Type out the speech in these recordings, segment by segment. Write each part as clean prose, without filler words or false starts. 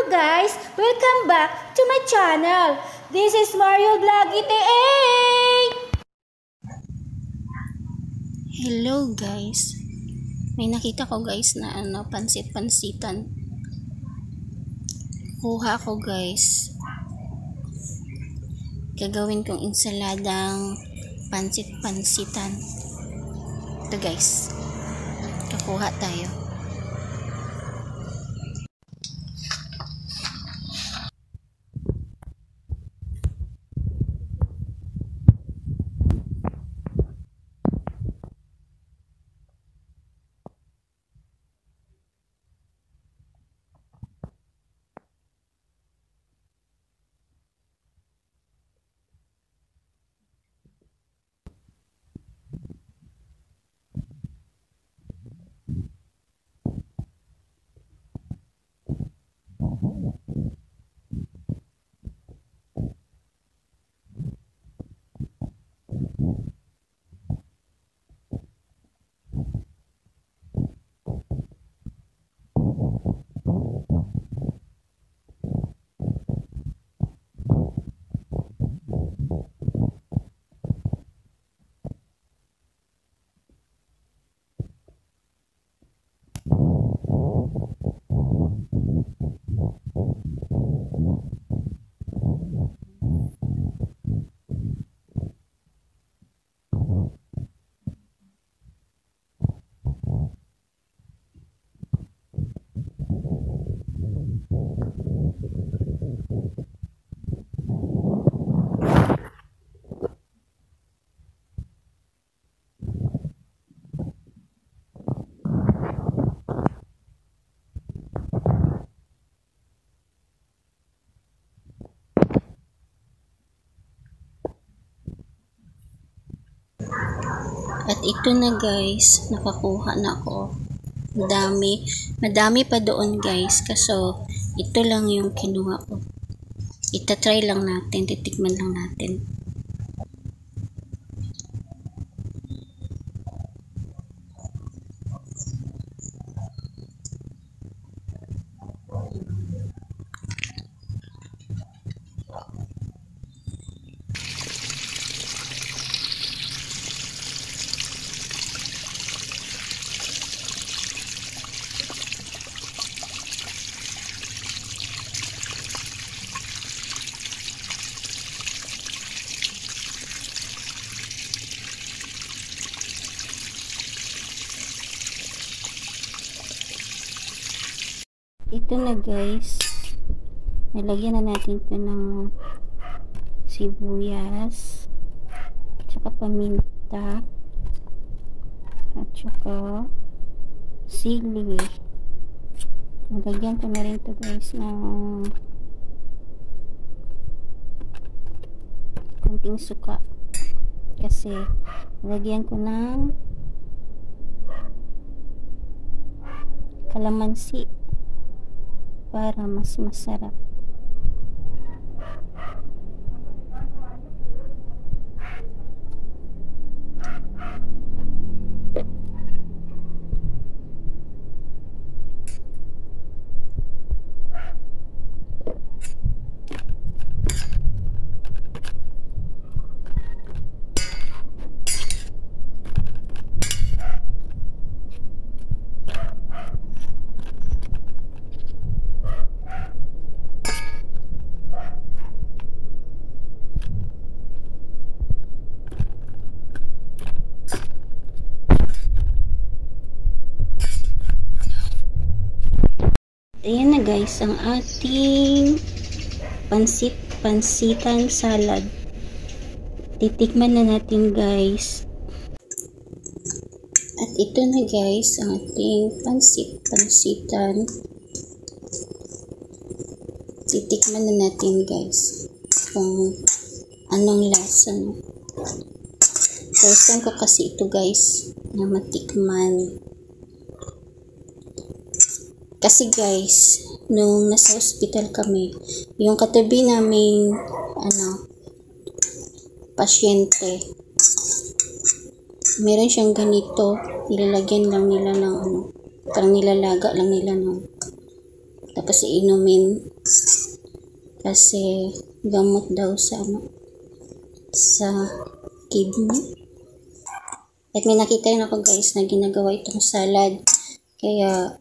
guys! Welcome back to my channel. This is Mario Vlog ETA! Hello guys. May nakita ko guys na pansit-pansitan. Kuha ko guys. Gagawin kong insaladang pansit-pansitan. Ito guys. Kakuha tayo. At ito na guys, nakakuha na ako. Madami pa doon guys, kaso ito lang yung kinuha ko. Itatry lang natin, titikman lang natin. Ito na guys, nilagyan na natin ito ng sibuyas, tsaka paminta, at tsaka sili. Nilagyan ko na rin ito guys ng konting suka, kasi nilagyan ko ng kalamansi para mas masarap. Ayan na guys, ang ating pansitan salad. Titikman na natin guys. At ito na guys, ang ating pansitan. Titikman na natin guys kung anong lasa. First time ko kasi ito guys na matikman. Kasi guys, nung nasa hospital kami, yung katabi naming pasyente, meron siyang ganito, nilalagyan lang nila ng parang nilalaga lang nila ng Tapos iinumin kasi gamot daw sa sa kidney. At may nakita rin ako guys na ginagawa itong salad. Kaya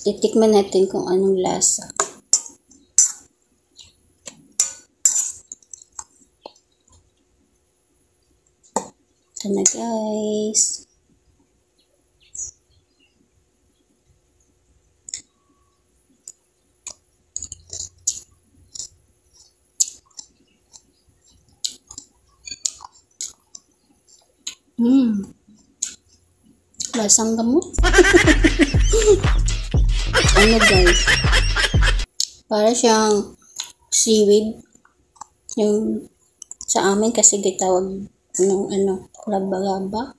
titikman natin kung anong lasa. Ito na guys. Lasang gamot. Ano guys? Para siyang seaweed. Yung sa amin kasi gitawag ng laba-laba.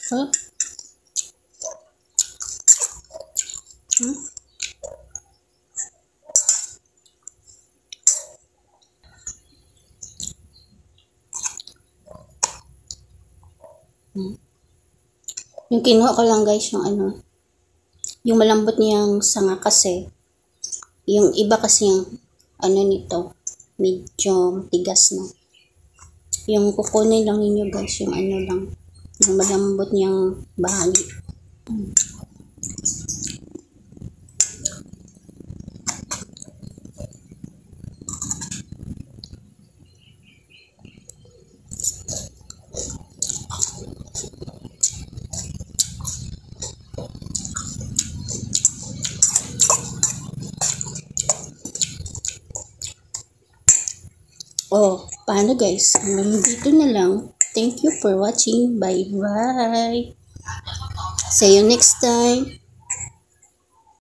Huh? Yung kinuha ko lang guys, yung yung malambot niyang sanga kasi, yung iba kasi yung nito, medyo tigas na. Yung kukunin lang ninyo guys, yung lang, yung malambot niyang bahagi. Oh, paano guys? Dito na lang. Thank you for watching. Bye-bye. See you next time.